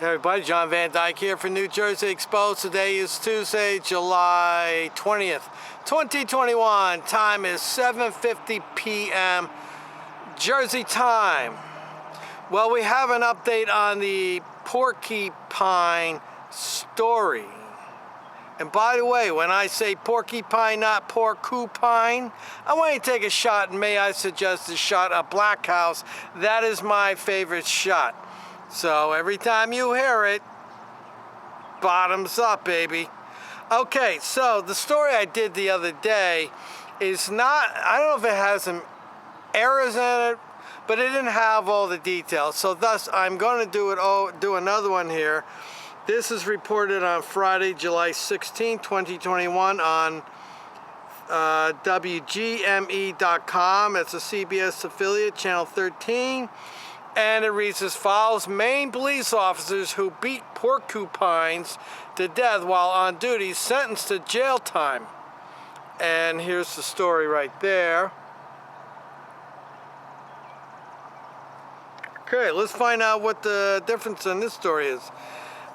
Everybody, John Van Dyke here for New Jersey Exposed. Today is Tuesday, July 20th, 2021. Time is 7:50 p.m. Jersey time. Well, we have an update on the Porcupine story. And by the way, when I say porcupine, not porcupine, I want you to take a shot, and may I suggest a shot of Black House. That is my favorite shot. So every time you hear it, bottoms up, baby. Okay, so the story I did the other day is not, I don't know if it has some errors in it, but it didn't have all the details. So thus, I'm going to do another one here. This is reported on Friday, July 16, 2021 on WGME.com. It's a CBS affiliate, Channel 13. And it reads as follows: Maine police officers who beat porcupines to death while on duty sentenced to jail time. And here's the story right there. Okay, let's find out what the difference in this story is.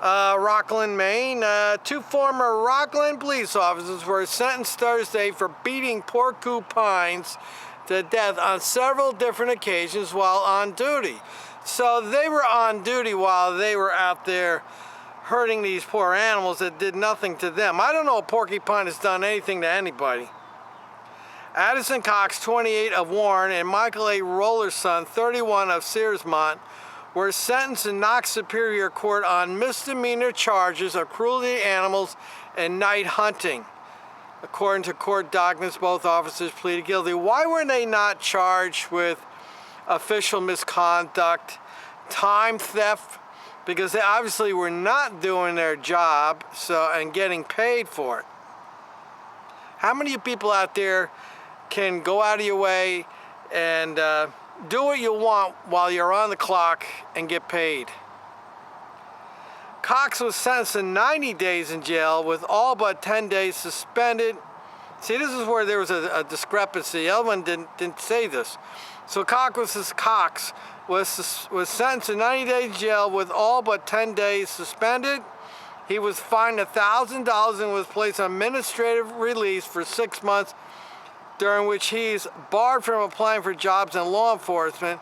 Rockland, Maine. Two former Rockland police officers were sentenced Thursday for beating porcupines to death on several different occasions while on duty. So they were on duty while they were out there hurting these poor animals that did nothing to them. I don't know if porcupine has done anything to anybody. Addison Cox, 28 of Warren, and Michael A. Rollerson, 31 of Searsmont, were sentenced in Knox Superior Court on misdemeanor charges of cruelty to animals and night hunting. According to court documents, both officers pleaded guilty. Why were they not charged with official misconduct, time theft? Because they obviously were not doing their job, and getting paid for it. How many people out there can go out of your way and do what you want while you're on the clock and get paid? Cox was sentenced to 90 days in jail with all but 10 days suspended. See, this is where there was a discrepancy. The other one didn't say this. So Cox was sentenced to 90 days in jail with all but 10 days suspended. He was fined $1,000 and was placed on administrative release for 6 months, during which he's barred from applying for jobs in law enforcement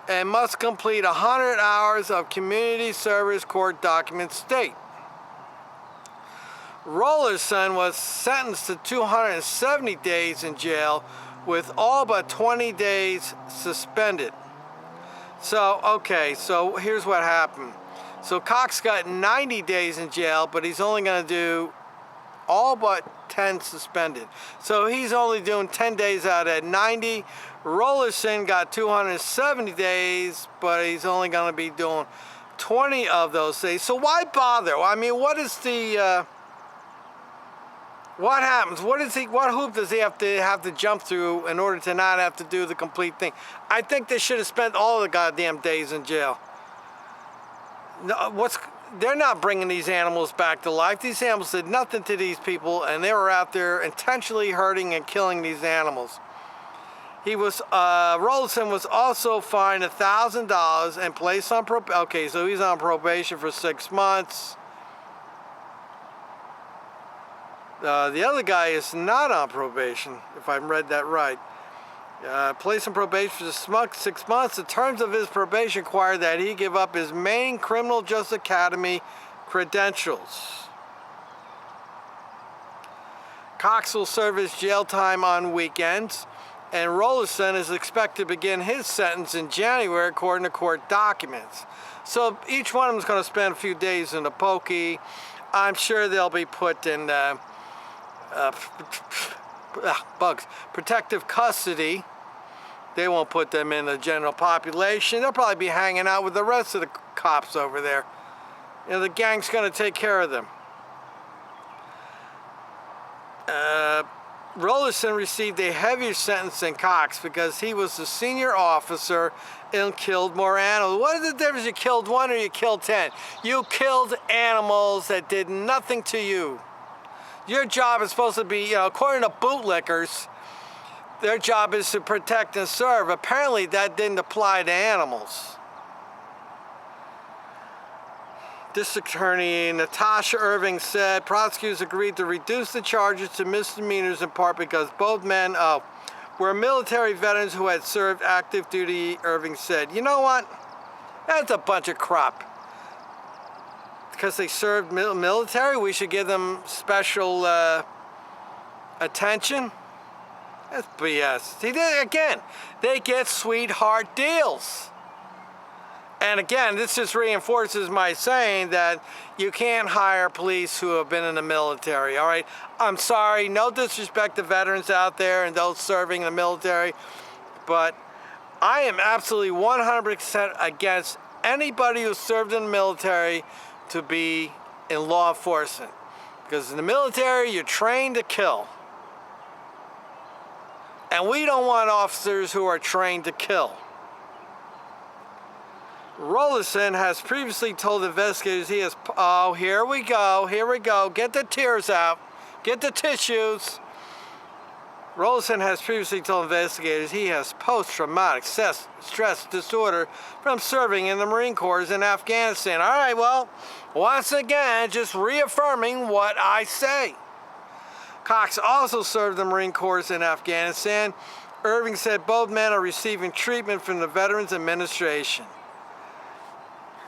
and must complete 100 hours of community service, court documents state. Rollerson was sentenced to 270 days in jail with all but 20 days suspended. So, okay, so here's what happened. So Cox got 90 days in jail, but he's only going to do all but 10 suspended. So he's only doing 10 days out of 90. Rollerson got 270 days, but he's only going to be doing 20 of those days. So why bother? I mean, what is the what happens? What hoop does he have to jump through in order to not have to do the complete thing? I think they should have spent all the goddamn days in jail. They're not bringing these animals back to life. These animals did nothing to these people, and they were out there intentionally hurting and killing these animals. Rollerson was also fined $1,000 and placed on probation. Okay, so he's on probation for 6 months. The other guy is not on probation, if I read that right. Placed on probation for 6 months. The terms of his probation require that he give up his Maine Criminal Justice Academy credentials. Cox will serve his jail time on weekends, and Rollerson is expected to begin his sentence in January, according to court documents. So each one of them is going to spend a few days in the pokey. I'm sure they'll be put in protective custody. They won't put them in the general population. They'll probably be hanging out with the rest of the cops over there. You know, the gang's going to take care of them. Rollerson received a heavier sentence than Cox because he was the senior officer and killed more animals. What is the difference? You killed 1 or you killed 10? You killed animals that did nothing to you. Your job is supposed to be, according to bootlickers, their job is to protect and serve. Apparently that didn't apply to animals. District Attorney Natasha Irving said prosecutors agreed to reduce the charges to misdemeanors in part because both men were military veterans who had served active duty. Irving said, you know what? That's a bunch of crap. Because they served military, we should give them special attention. That's BS. See, again, they get sweetheart deals. And again, this just reinforces my saying that you can't hire police who have been in the military, all right? I'm sorry, no disrespect to veterans out there and those serving in the military, but I am absolutely 100% against anybody who served in the military to be in law enforcement. Because in the military, you're trained to kill. And we don't want officers who are trained to kill. Rollinson has previously told investigators he has, oh, here we go, get the tears out, get the tissues. Rollinson has previously told investigators he has post-traumatic stress disorder from serving in the Marine Corps in Afghanistan. All right, well, once again, just reaffirming what I say. Cox also served the Marine Corps in Afghanistan. Irving said both men are receiving treatment from the Veterans Administration.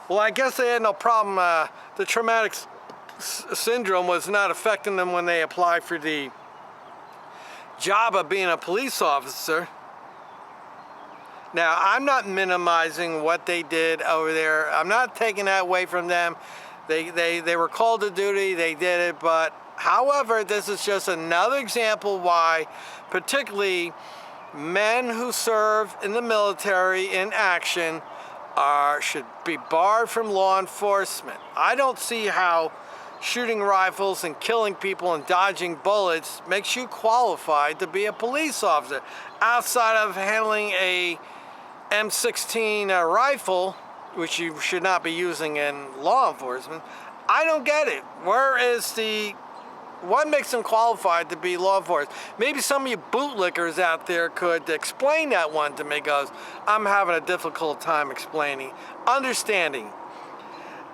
Well, I guess they had no problem. The traumatic syndrome was not affecting them when they applied for the job of being a police officer. Now, I'm not minimizing what they did over there. I'm not taking that away from them. They were called to duty, they did it, but however, this is just another example why, particularly men who serve in the military in action, should be barred from law enforcement. I don't see how shooting rifles and killing people and dodging bullets makes you qualified to be a police officer. Outside of handling a M16 rifle, which you should not be using in law enforcement, I don't get it. What makes them qualified to be law enforcement? Maybe some of you bootlickers out there could explain that one to me, because I'm having a difficult time understanding.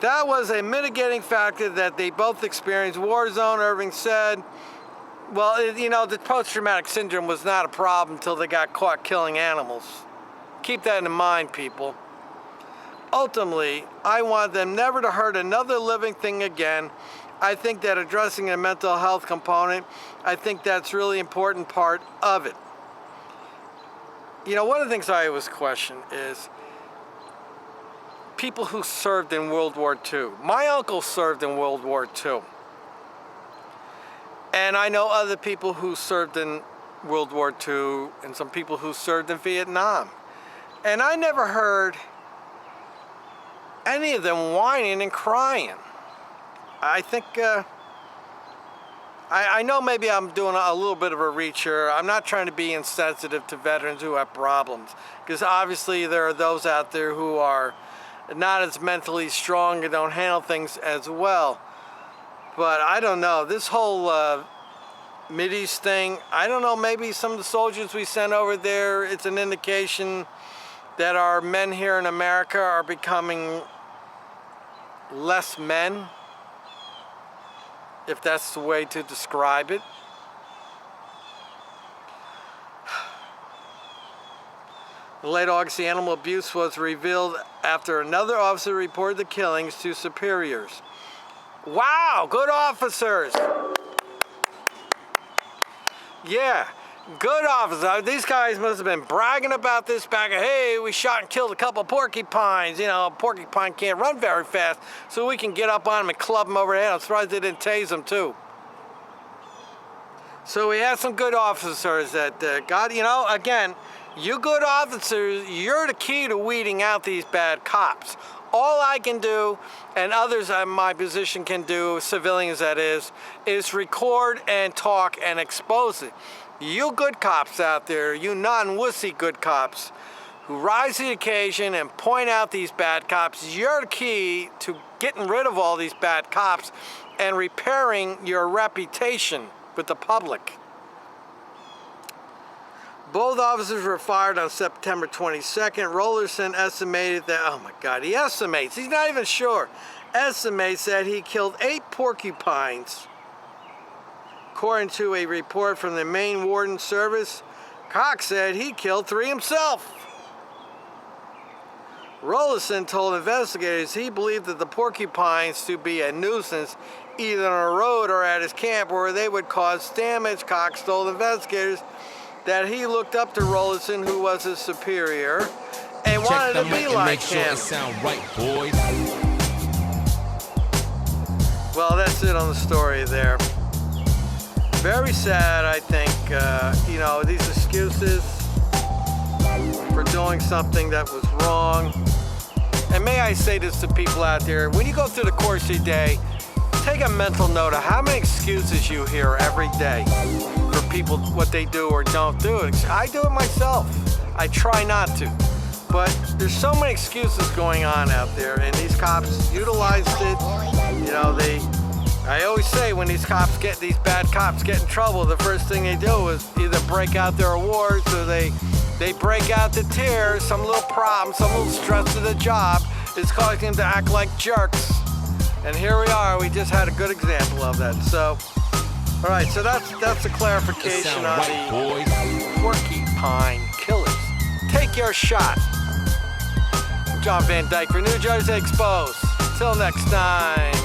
That was a mitigating factor that they both experienced. War zone, Irving said. Well, the post-traumatic syndrome was not a problem until they got caught killing animals. Keep that in mind, people. Ultimately, I want them never to hurt another living thing again. I think that addressing the mental health component, I think that's really important part of it. One of the things I always question is people who served in World War II. My uncle served in World War II. And I know other people who served in World War II and some people who served in Vietnam. And I never heard any of them whining and crying. I think, I know maybe I'm doing a little bit of a reach here. I'm not trying to be insensitive to veterans who have problems, because obviously there are those out there who are not as mentally strong and don't handle things as well. But I don't know, this whole Mideast thing, I don't know, maybe some of the soldiers we sent over there, it's an indication that our men here in America are becoming less men, if that's the way to describe it. In late August, the animal abuse was revealed after another officer reported the killings to superiors. Wow, good officers. Yeah, good officers. These guys must have been bragging about this back. Hey, we shot and killed a couple porcupines. A porcupine can't run very fast, so we can get up on them and club them over the head. I'm surprised they didn't tase them too. So we had some good officers that got, again, you good officers, you're the key to weeding out these bad cops. All I can do, and others in my position can do, civilians that is record and talk and expose it. You good cops out there, you non-wussy good cops who rise to the occasion and point out these bad cops, you're the key to getting rid of all these bad cops and repairing your reputation with the public. Both officers were fired on September 22nd. Rollinson estimated that, oh my God, he estimates, he's not even sure. estimates that he killed 8 porcupines. According to a report from the Maine Warden Service, Cox said he killed 3 himself. Rollison told investigators he believed that the porcupines to be a nuisance either on a road or at his camp where they would cause damage. Cox told investigators that he looked up to Rollison, who was his superior, and wanted to be like him. Make sure it sound right, boys. Well, that's it on the story there. Very sad, I think, these excuses for doing something that was wrong. And may I say this to people out there, when you go through the course of your day, take a mental note of how many excuses you hear every day for people, what they do or don't do. I do it myself. I try not to. But there's so many excuses going on out there, and these cops utilized it. I always say when these bad cops get in trouble, the first thing they do is either break out their awards or they break out the tears. Some little problem, some little stress of the job is causing them to act like jerks. And here we are, we just had a good example of that. So, all right, so that's a clarification on the porcupine killers. Take your shot. I'm John Van Dyke for New Jersey Exposed. Till next time.